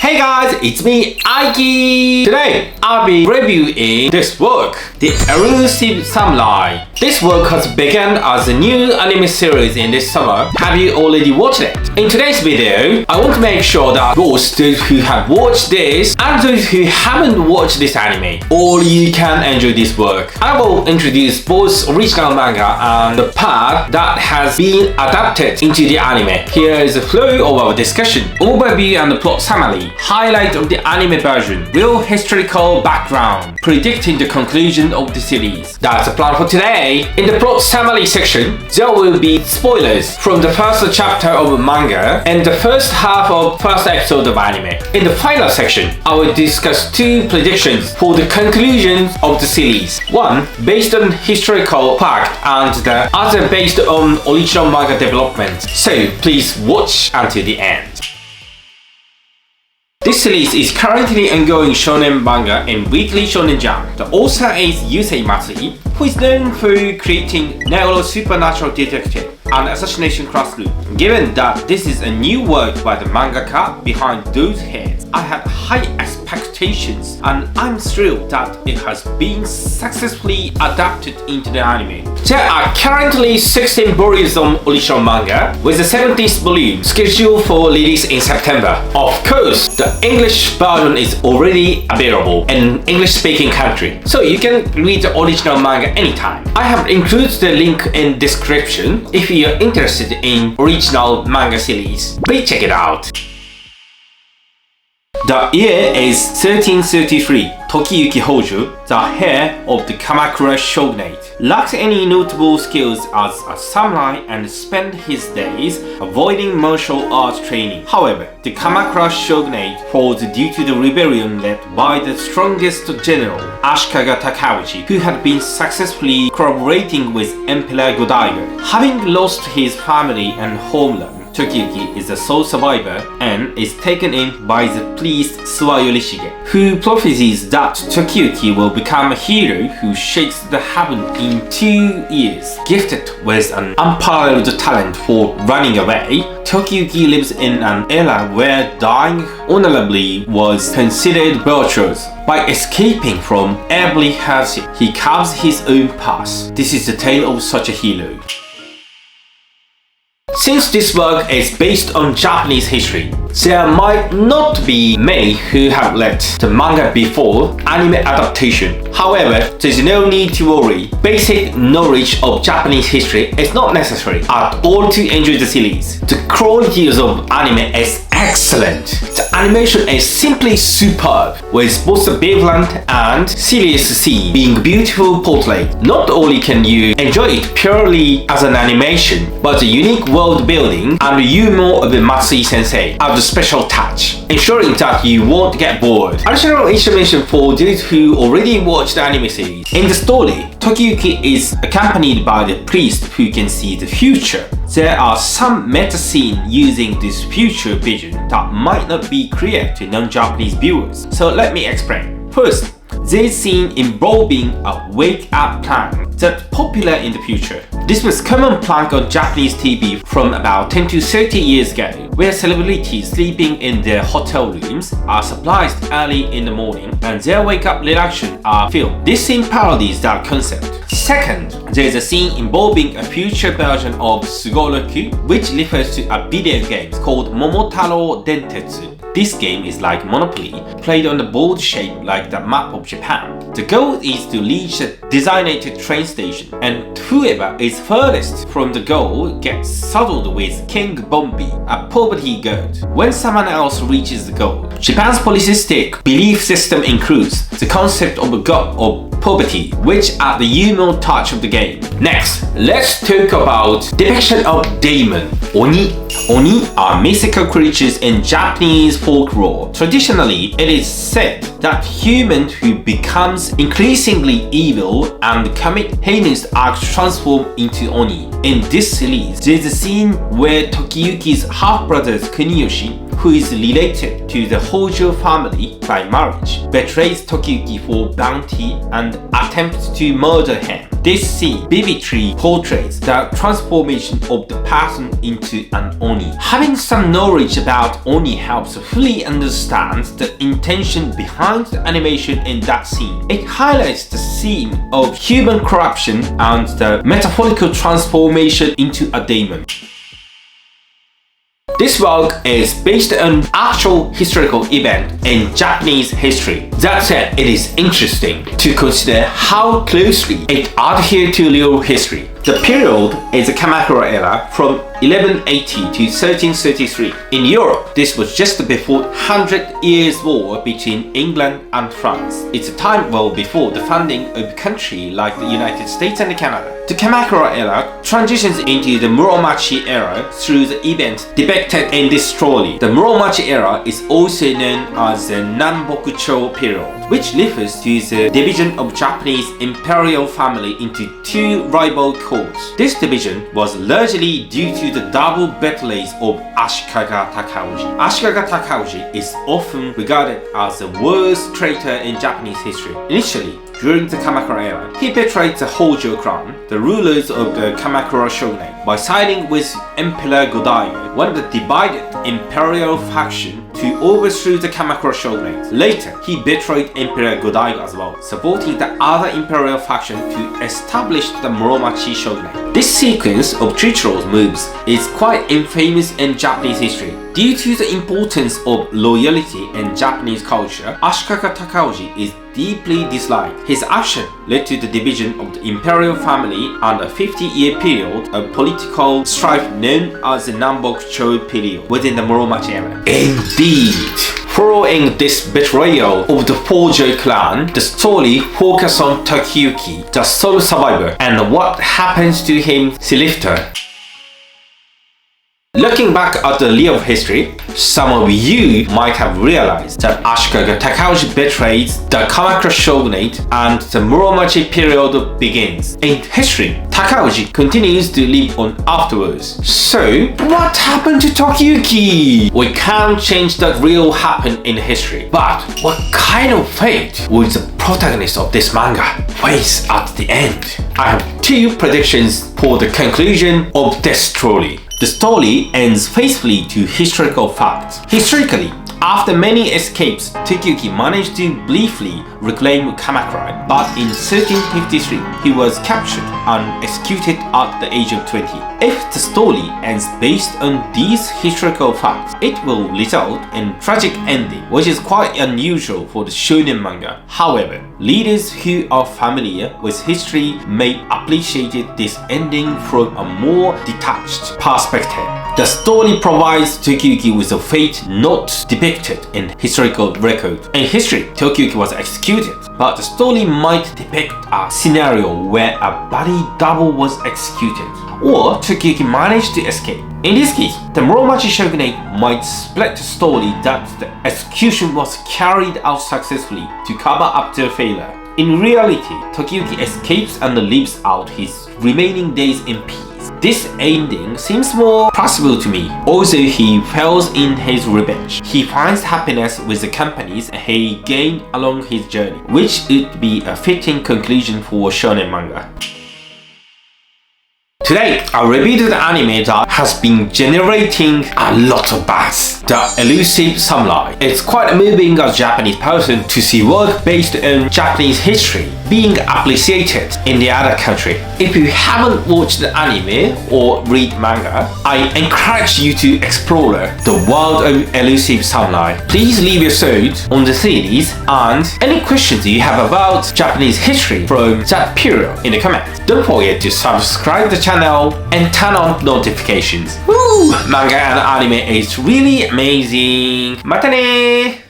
Hey guys, it's me, Aiki! Today, I'll be reviewing this work, The Elusive Samurai. This work has begun as a new anime series in this summer. Have you already watched it? In today's video, I want to make sure that both those who have watched this and those who haven't watched this anime, all you can enjoy this work. I will introduce both original manga and the part that has been adapted into the anime. Here is the flow of our discussion. Overview and the plot summary. Highlight of the anime version. Real historical background. Predicting the conclusion of the series. That's the plan for today. In the plot summary section, there will be spoilers from the first chapter of manga and the first half of first episode of anime. In the final section, I will discuss two predictions for the conclusion of the series. One based on historical fact and the other based on original manga development. So please watch until the end. This series is currently ongoing shonen manga and weekly shonen jump. The author is Yusei Matsui, who is known for creating neuro-supernatural detective and assassination classroom. Given that this is a new work by the mangaka behind those heads, I had high expectations and I'm thrilled that it has been successfully adapted into the anime. There are currently 16 volumes of original manga, with the 17th volume scheduled for release in September. Of course, the English version is already available in English-speaking country, so you can read the original manga anytime. I have included the link in description if you're interested in original manga series. Please check it out. The year is 1333. Tokiyuki Hojo, the heir of the Kamakura shogunate, lacked any notable skills as a samurai and spent his days avoiding martial arts training. However, the Kamakura shogunate falls due to the rebellion led by the strongest general, Ashikaga Takauji, who had been successfully collaborating with Emperor Go-Daigo. Having lost his family and homeland, Tokiyuki is the sole survivor and is taken in by the priest Suwa Yorishige, who prophesies that Tokiyuki will become a hero who shakes the heaven in 2 years. Gifted with an unparalleled talent for running away, Tokiyuki lives in an era where dying honorably was considered virtuous. By escaping from every hardship, he carves his own path. This is the tale of such a hero. Since this work is based on Japanese history, there might not be many who have read the manga before anime adaptation. However, there's no need to worry. Basic knowledge of Japanese history is not necessary at all to enjoy the series. The quality of anime is excellent. The animation is simply superb, with both the vibrant and serious scene being beautiful portrait. Not only can you enjoy it purely as an animation, but the unique world building and humor of the Matsui sensei are the special touch, ensuring that you won't get bored. Additional information for those who already watched the anime series. In the story, Tokiyuki is accompanied by the priest who can see the future. There are some meta scenes using this future vision that might not be clear to non-Japanese viewers, so let me explain. First, there's a scene involving a wake-up prank that's popular in the future. This was common prank on Japanese TV from about 10 to 30 years ago, where celebrities sleeping in their hotel rooms are surprised early in the morning and their wake-up reaction are filmed. This scene parodies that concept. Second, there is a scene involving a future version of Sugoroku, which refers to a video game called Momotaro Dentetsu. This game is like Monopoly, played on a board shaped like the map of Japan. The goal is to reach a designated train station, and whoever is furthest from the goal gets saddled with King Bombi, a poverty god. When someone else reaches the goal, Japan's polytheistic belief system includes the concept of a god of poverty, which are the human touch of the game. Next, let's talk about depiction of daemon, Oni. Oni are mythical creatures in Japanese folklore. Traditionally, it is said that humans who becomes increasingly evil and commit heinous acts transform into Oni. In this series, there is a scene where Tokiyuki's half-brother Kuniyoshi, who is related to the Hojo family by marriage, betrays Tokiyuki for bounty and attempts to murder him. This scene vividly portrays the transformation of the person into an Oni. Having some knowledge about Oni helps fully understand the intention behind the animation in that scene. It highlights the theme of human corruption and the metaphorical transformation into a demon. This work is based on actual historical event in Japanese history. That said, it is interesting to consider how closely it adheres to real history. The period is the Kamakura era from 1180 to 1333. In Europe, this was just before 100 Years' War between England and France. It's a time well before the founding of a country like the United States and Canada. The Kamakura era transitions into the Muromachi era through the events depicted in this story. The Muromachi era is also known as the Nanbokucho period, which refers to the division of Japanese imperial family into two rival courts. This division was largely due to the double battles of Ashikaga Takauji. Ashikaga Takauji is often regarded as the worst traitor in Japanese history. Initially, during the Kamakura era, he betrayed the Hojo clan, the rulers of the Kamakura shogunate, by siding with Emperor Go-Daigo, one of the divided imperial faction, to overthrow the Kamakura shogunate. Later, he betrayed Emperor Go-Daigo as well, supporting the other imperial faction to establish the Muromachi shogunate. This sequence of treacherous moves is quite infamous in Japanese history. Due to the importance of loyalty in Japanese culture, Ashikaga Takauji is deeply disliked. His action led to the division of the imperial family and a 50-year period of political strife known as the Nanbokucho period within the Muromachi era. Indeed! Following this betrayal of the Hojo clan, the story focuses on Takayuki, the sole survivor, and what happens to him thereafter. Looking back at the real history, some of you might have realized that Ashikaga Takauji betrays the Kamakura shogunate and the Muromachi period begins. In history, Takauji continues to live on afterwards. So, what happened to Takayuki? We can't change that real happened in history. But what kind of fate would the protagonist of this manga face at the end? I have two predictions for the conclusion of this story. The story ends faithfully to historical facts. Historically, after many escapes, Takayuki managed to briefly reclaim Kamakura, but in 1353 he was captured and executed at the age of 20. If the story ends based on these historical facts, it will result in a tragic ending, which is quite unusual for the shonen manga. However, readers who are familiar with history may appreciate this ending from a more detached perspective. The story provides Takayuki with a fate not depicted in historical record. In history, Takayuki was executed, but the story might depict a scenario where a body double was executed, or Takayuki managed to escape. In this case, the Muromachi shogunate might split the story that the execution was carried out successfully to cover up their failure. In reality, Takayuki escapes and lives out his remaining days in peace. This ending seems more possible to me. Also, he fails in his revenge. He finds happiness with the companies he gained along his journey, which would be a fitting conclusion for shonen manga. Today, I reviewed the anime that has been generating a lot of buzz, the Elusive Samurai. It's quite moving as a Japanese person to see work based on Japanese history being appreciated in the other country. If you haven't watched the anime or read manga, I encourage you to explore the world of Elusive Samurai. Please leave your thoughts on the series and any questions you have about Japanese history from that period in the comments. Don't forget to subscribe to the channel and turn on notifications. Woo! Manga and anime is really amazing. またねー!